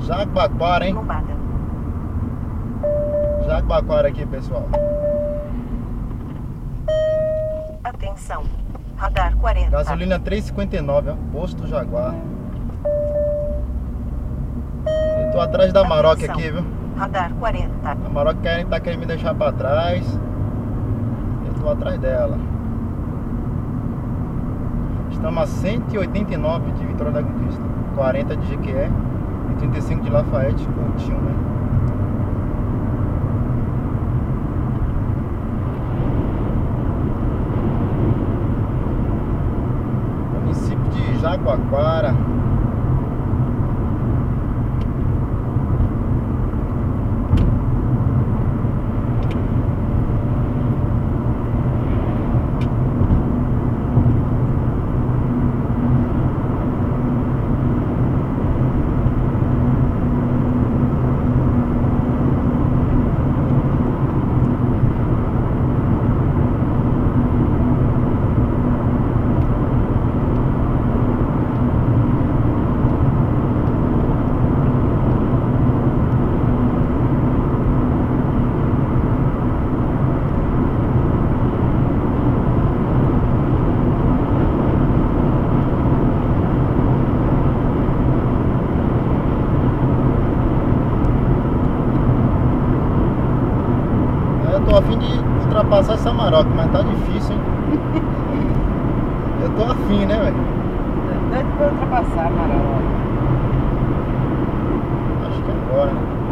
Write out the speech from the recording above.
Jabaquara, hein? Lombada. Jabaquara aqui, pessoal. Atenção. Radar 40. Gasolina 3,59, ó. Posto Jaguar. Eu tô atrás da Maroc aqui, viu? Radar 40. A Maroc tá querendo me deixar pra trás. Eu tô atrás dela. Estamos a 189 de Vitória da Conquista, 40 de Jequié e 35 de Lafayette, Coutinho, né? Município de Jabaquara. Eu tô a fim de ultrapassar essa Maroc, mas tá difícil, hein? Eu tô afim, né, velho? Doido pra ultrapassar, Maroc. Acho que é agora, né?